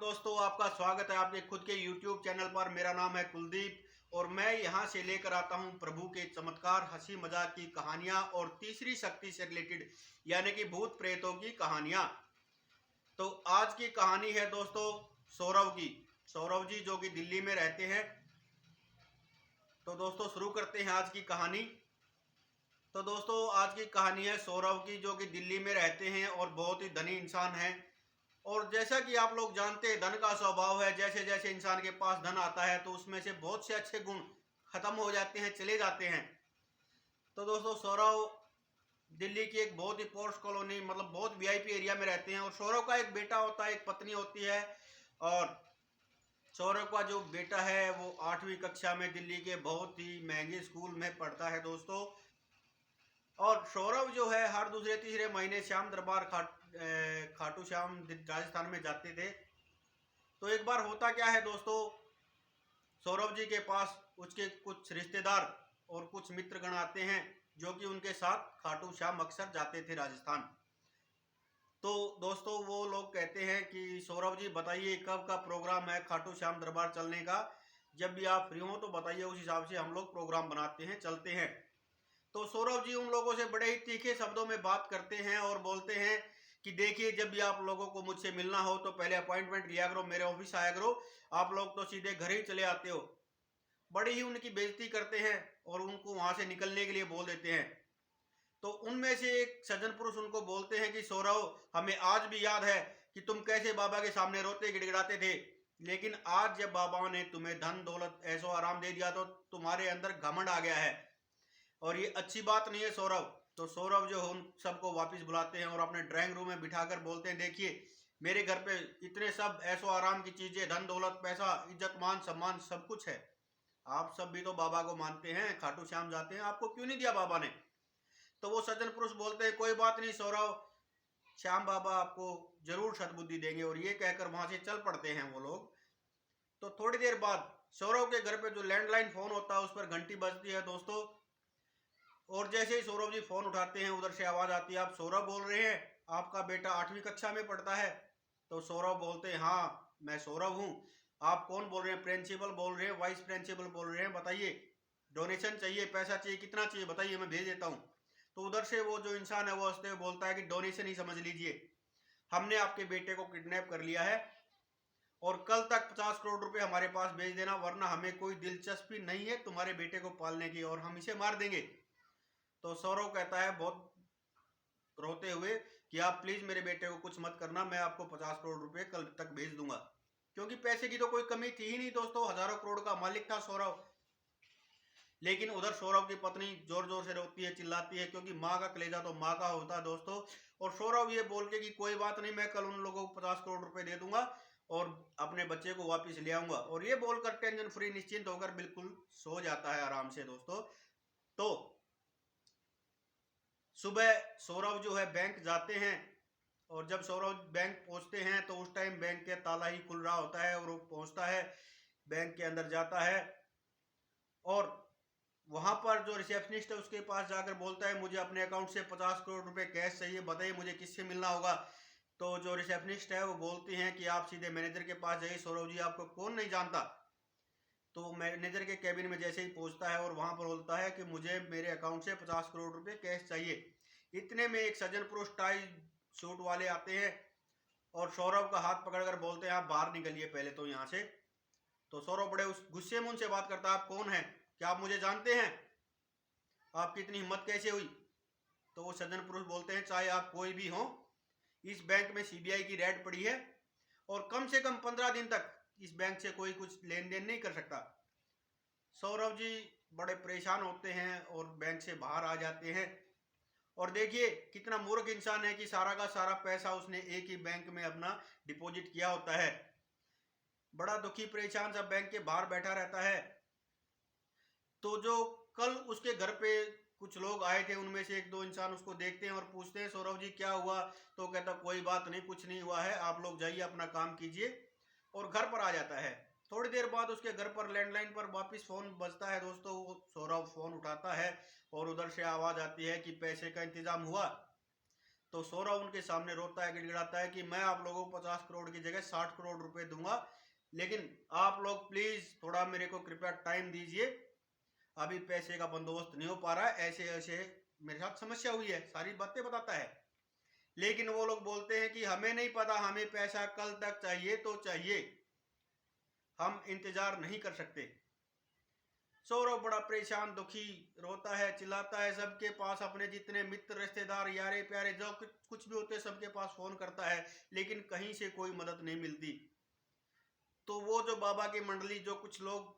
दोस्तों, आपका स्वागत है आपके खुद के YouTube चैनल पर। मेरा नाम है कुलदीप और मैं यहां से लेकर आता हूं प्रभु के चमत्कार, हंसी मजाक की कहानियां और तीसरी शक्ति से रिलेटेड यानी कि भूत प्रेतों की कहानियां। तो आज की कहानी है दोस्तों सौरव की। सौरव जी जो कि दिल्ली में रहते हैं। तो दोस्तों शुरू करते हैं आज की कहानी। तो दोस्तों आज की कहानी है सौरव की, जो कि दिल्ली में रहते हैं और बहुत ही धनी इंसान हैं। और जैसा कि आप लोग जानते हैं, धन का स्वभाव है, जैसे जैसे इंसान के पास धन आता है तो उसमें से बहुत से अच्छे गुण खत्म हो जाते हैं, चले जाते हैं। तो दोस्तों सौरव दिल्ली की एक बहुत ही पॉश कॉलोनी, मतलब बहुत वीआईपी एरिया में रहते हैं। और सौरव का एक बेटा होता है, एक पत्नी होती है। और सौरव का जो बेटा है वो 8वीं कक्षा में दिल्ली के बहुत ही महंगे स्कूल में पढ़ता है दोस्तों। और सौरभ जो है हर दूसरे तीसरे महीने श्याम दरबार खाटू श्याम राजस्थान में जाते थे। तो एक बार होता क्या है दोस्तों, सौरभ जी के पास उसके कुछ रिश्तेदार और कुछ मित्रगण आते हैं, जो कि उनके साथ खाटू श्याम अक्सर जाते थे राजस्थान। तो दोस्तों वो लोग कहते हैं कि सौरभ जी बताइए कब का प्रोग्राम है खाटू श्याम दरबार चलने का। जब भी आप फ्री हो तो बताइए, उस हिसाब से हम लोग प्रोग्राम बनाते हैं, चलते हैं। तो सौरभ जी उन लोगों से बड़े ही तीखे शब्दों में बात करते हैं और बोलते हैं कि देखिए, जब भी आप लोगों को मुझसे मिलना हो तो पहले अपॉइंटमेंट लिया करो, मेरे ऑफिस आया करो। आप लोग तो सीधे घर ही चले आते हो। बड़ी ही उनकी बेइज्जती करते हैं और उनको वहां से निकलने के लिए बोल देते हैं। तो उनमें से एक सज्जन पुरुष उनको बोलते हैं कि सौरव, हमें आज भी याद है कि तुम कैसे बाबा के सामने रोते गिड़गिड़ाते थे। लेकिन आज जब बाबा ने तुम्हें धन दौलत ऐशो आराम दे दिया तो तुम्हारे अंदर घमंड आ गया है, और ये अच्छी बात नहीं है सौरभ। तो सौरभ जो उन सबको वापस बुलाते हैं और अपने ड्राइंग रूम में बिठाकर बोलते हैं, देखिए मेरे घर पे इतने सब ऐशो आराम की चीजें, धन दौलत पैसा इज्जत मान सम्मान सब कुछ है। आप सब भी तो बाबा को मानते हैं, खाटू श्याम जाते हैं, आपको क्यों नहीं दिया बाबा ने। तो वो सज्जन पुरुष बोलते हैं, कोई बात नहीं सौरव, श्याम बाबा आपको जरूर सद्बुद्धि देंगे। और ये कहकर वहां से चल पड़ते हैं वो लोग। तो थोड़ी देर बाद सौरव के घर पे जो लैंडलाइन फोन होता है उस पर घंटी बजती है दोस्तों। और जैसे ही सौरभ जी फोन उठाते हैं, उधर से आवाज आती है, आप सौरभ बोल रहे हैं, आपका बेटा 8वीं कक्षा में पढ़ता है। तो सौरभ बोलते हैं, हाँ मैं सौरभ हूँ। आप कौन बोल रहे हैं? प्रिंसिपल बोल रहे हैं, वाइस प्रिंसिपल बोल रहे हैं, बताइए डोनेशन चाहिए, पैसा चाहिए, कितना चाहिए बताइए, मैं भेज देता हूँ। तो उधर से वो जो इंसान है वो हंसते हुए बोलता है कि डोनेशन ही समझ लीजिए, हमने आपके बेटे को किडनैप कर लिया है और कल तक 50 करोड़ रुपए हमारे पास भेज देना, वरना हमें कोई दिलचस्पी नहीं है तुम्हारे बेटे को पालने की और हम इसे मार देंगे। तो सौरव कहता है बहुत रोते हुए कि आप प्लीज मेरे बेटे को कुछ मत करना, मैं आपको 50 करोड़ रुपए कल तक भेज दूंगा। क्योंकि पैसे की तो कोई कमी थी ही नहीं दोस्तों, हजारों करोड़ का मालिक था सौरव। लेकिन उधर सौरव की पत्नी जोर जोर से रोती है, चिल्लाती है, क्योंकि माँ का कलेजा तो माँ का होता है दोस्तों। और सौरव ये बोल के कि कोई बात नहीं, मैं कल उन लोगों को 50 करोड़ रुपए दे दूंगा और अपने बच्चे को वापस ले आऊंगा। और ये बोलकर टेंशन फ्री निश्चिंत होकर बिल्कुल सो जाता है आराम से दोस्तों। तो सुबह सौरभ जो है बैंक जाते हैं। और जब सौरभ बैंक पहुंचते हैं तो उस टाइम बैंक के ताला ही खुल रहा होता है और वो पहुंचता है, बैंक के अंदर जाता है और वहां पर जो रिसेप्शनिस्ट है उसके पास जाकर बोलता है, मुझे अपने अकाउंट से 50 करोड़ रुपए कैश चाहिए, बताइए मुझे किससे मिलना होगा। तो जो रिसेप्शनिस्ट है वो बोलती हैं कि आप सीधे मैनेजर के पास जाइए, सौरभ जी आपको कौन नहीं जानता। तो मैनेजर के कैबिन में जैसे ही पहुंचता है और वहां पर बोलता है कि मुझे मेरे अकाउंट से 50 करोड़ रुपए कैश चाहिए। इतने में एक सज्जन पुरुष टाई सूट वाले आते हैं और सौरभ का हाथ पकड़कर बोलते हैं, आप बाहर निकलिए पहले तो यहाँ से। तो सौरभ बड़े उस गुस्से में उनसे बात करता है, आप कौन है, क्या आप मुझे जानते हैं, आपकी इतनी हिम्मत कैसे हुई। तो वो सज्जन पुरुष बोलते हैं, चाहे आप कोई भी हो, इस बैंक में सीबीआई की रेड पड़ी है और कम से कम 15 दिन तक इस बैंक से कोई कुछ लेन देन नहीं कर सकता। सौरभ जी बड़े परेशान होते हैं और बैंक से बाहर आ जाते हैं। और देखिए कितना मूर्ख इंसान है कि सारा का सारा पैसा उसने एक ही बैंक में अपना डिपॉजिट किया होता है। बड़ा दुखी परेशान सा बैंक के बाहर बैठा रहता है। तो जो कल उसके घर पे कुछ लोग आए थे, उनमें से एक दो इंसान उसको देखते हैं और पूछते हैं, सौरभ जी क्या हुआ। तो कहता कोई बात नहीं, कुछ नहीं हुआ है, आप लोग जाइए अपना काम कीजिए, और घर पर आ जाता है। थोड़ी देर बाद उसके घर पर लैंडलाइन पर वापस फोन बजता है दोस्तों। वो सौरभ फोन उठाता है और उधर से आवाज आती है कि पैसे का इंतजाम हुआ। तो सौरव उनके सामने रोता है, गिड़गिड़ाता है कि मैं आप लोगों को 50 करोड़ की जगह 60 करोड़ रुपए दूंगा, लेकिन आप लोग प्लीज थोड़ा मेरे को कृपया टाइम दीजिए, अभी पैसे का बंदोबस्त नहीं हो पा रहा है, ऐसे ऐसे मेरे साथ समस्या हुई है, सारी बातें बताता है। लेकिन वो लोग बोलते हैं कि हमें नहीं पता, हमें पैसा कल तक चाहिए तो चाहिए, हम इंतजार नहीं कर सकते। सौरव बड़ा परेशान, दुखी, रोता है, चिल्लाता है, सबके पास अपने जितने मित्र, रिश्तेदार, यारे प्यारे जो कुछ भी होते हैं सबके पास फोन करता है, लेकिन कहीं से कोई मदद नहीं मिलती। तो वो जो बाबा की मंडली, जो कुछ लोग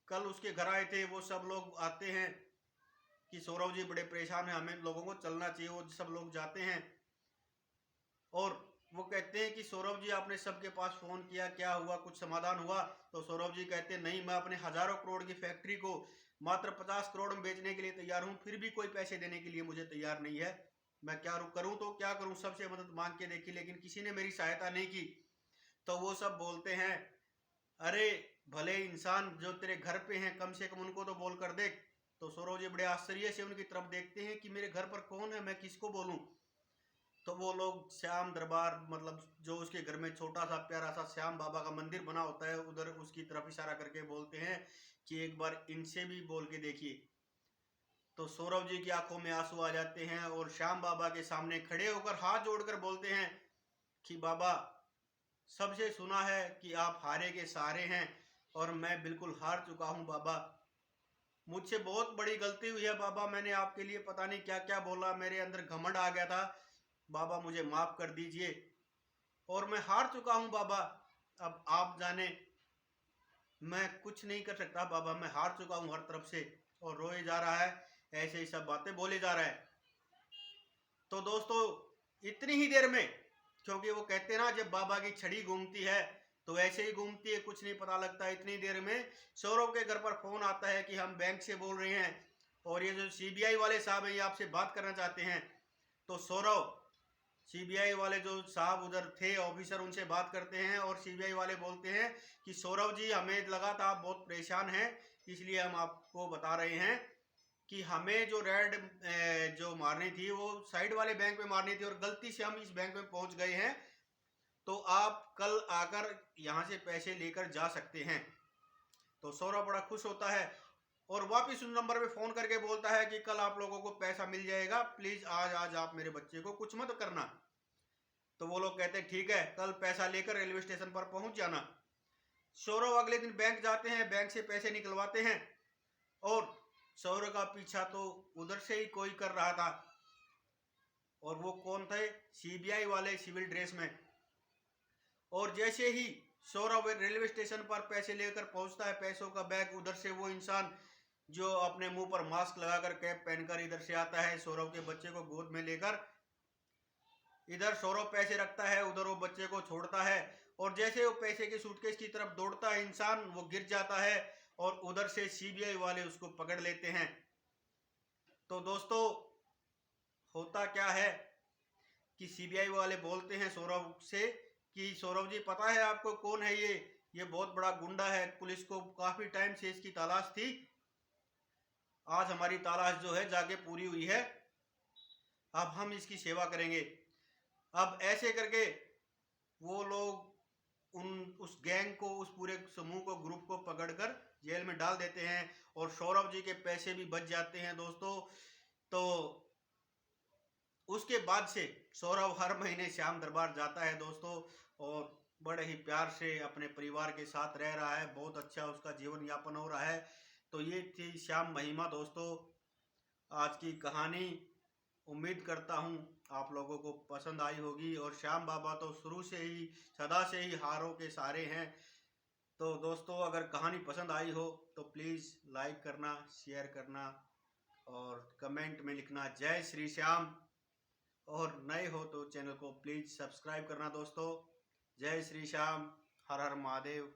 कल उसके घर आए थे, वो सब लोग आते हैं कि सौरव जी बड़े परेशान हैं, हमें लोगों को चलना चाहिए। वो सब लोग जाते हैं और वो कहते हैं कि सौरव जी आपने सबके पास फोन किया, क्या हुआ, कुछ समाधान हुआ? तो सौरव जी कहते हैं नहीं, मैं अपने हजारों करोड़ की फैक्ट्री को मात्र 50 करोड़ में बेचने के लिए तैयार हूं, फिर भी कोई पैसे देने के लिए मुझे तैयार नहीं है। मैं क्या करूं, तो क्या करूं, सबसे मदद मांग के देखी लेकिन किसी ने मेरी सहायता नहीं की। तो वो सब बोलते हैं अरे भले इंसान जो तेरे घर पे हैं, कम से कम उनको तो बोल कर देख। तो सौरव जी बड़े आश्चर्य से उनकी तरफ देखते हैं कि मेरे घर पर कौन है, मैं किसको बोलूं? तो वो लोग श्याम दरबार, मतलब जो उसके घर में छोटा सा प्यारा सा श्याम बाबा का मंदिर बना होता है, उधर उसकी तरफ इशारा करके बोलते हैं कि एक बार इनसे भी बोल के देखिए। तो सौरव जी की आंखों में आंसू आ जाते हैं और श्याम बाबा के सामने खड़े होकर हाथ जोड़कर बोलते हैं कि बाबा, सबसे सुना है कि आप हारे के सहारे हैं और मैं बिल्कुल हार चुका हूं बाबा। मुझसे बहुत बड़ी गलती हुई है बाबा, मैंने आपके लिए पता नहीं क्या क्या बोला, मेरे अंदर घमंड आ गया था बाबा, मुझे माफ कर दीजिए और मैं हार चुका हूं बाबा। अब आप जाने, मैं कुछ नहीं कर सकता बाबा, मैं हार चुका हूं हर तरफ से। और रोए जा रहा है, ऐसे ही सब बातें बोले जा रहा है। तो दोस्तों इतनी ही देर में, क्योंकि वो कहते हैं ना जब बाबा की छड़ी घूमती है तो ऐसे ही घूमती है, कुछ नहीं पता लगता। इतनी देर में सौरव के घर पर फोन आता है कि हम बैंक से बोल रहे हैं और ये जो सीबीआई वाले साहब हैं ये आपसे बात करना चाहते हैं। तो सौरव सीबीआई वाले जो साहब उधर थे ऑफिसर, उनसे बात करते हैं और सीबीआई वाले बोलते हैं कि सौरव जी, हमें लगा था आप बहुत परेशान हैं, इसलिए हम आपको बता रहे हैं कि हमें जो रेड जो मारनी थी वो साइड वाले बैंक में मारनी थी और गलती से हम इस बैंक में पहुंच गए हैं, तो आप कल आकर यहाँ से पैसे लेकर जा सकते हैं। तो सौरभ बड़ा खुश होता है और वापिस उस नंबर पे फोन करके बोलता है कि कल आप लोगों को पैसा मिल जाएगा, प्लीज आज आप मेरे बच्चे को कुछ मत करना। तो वो लोग कहते हैं ठीक है, कल पैसा लेकर रेलवे स्टेशन पर पहुंच जाना। सौरभ अगले दिन बैंक जाते हैं, बैंक से पैसे निकलवाते हैं और सौरभ का पीछा तो उधर से ही कोई कर रहा था। और वो कौन थे? सीबीआई वाले सिविल ड्रेस में। और जैसे ही सौरभ रेलवे स्टेशन पर पैसे लेकर पहुंचता है, पैसों का बैग, उधर से वो इंसान जो अपने मुंह पर मास्क लगाकर कैप पहनकर इधर से आता है, सौरभ के बच्चे को गोद में लेकर। इधर सौरभ पैसे रखता है, उधर वो बच्चे को छोड़ता है और जैसे वो पैसे के सूटकेस की तरफ दौड़ता है इंसान, वो गिर जाता है और उधर से सीबीआई वाले उसको पकड़ लेते हैं। तो दोस्तों होता क्या है कि सीबीआई वाले बोलते हैं सौरभ से कि सौरभ जी, पता है आपको कौन है ये बहुत बड़ा गुंडा है, पुलिस को काफी टाइम से इसकी तलाश थी, आज हमारी तलाश जो है जाके पूरी हुई है, अब हम इसकी सेवा करेंगे। अब ऐसे करके वो लोग उस गैंग को, उस पूरे समूह को, ग्रुप को पकड़कर जेल में डाल देते हैं और सौरभ जी के पैसे भी बच जाते हैं दोस्तों। तो उसके बाद से सौरभ हर महीने श्याम दरबार जाता है दोस्तों और बड़े ही प्यार से अपने परिवार के साथ रह रहा है, बहुत अच्छा उसका जीवन यापन हो रहा है। तो ये थी श्याम महिमा दोस्तों, आज की कहानी। उम्मीद करता हूँ आप लोगों को पसंद आई होगी और श्याम बाबा तो शुरू से ही, सदा से ही हारों के सहारे हैं। तो दोस्तों अगर कहानी पसंद आई हो तो प्लीज़ लाइक करना, शेयर करना और कमेंट में लिखना जय श्री श्याम। और नए हो तो चैनल को प्लीज़ सब्सक्राइब करना दोस्तों। जय श्री श्याम, हर हर महादेव।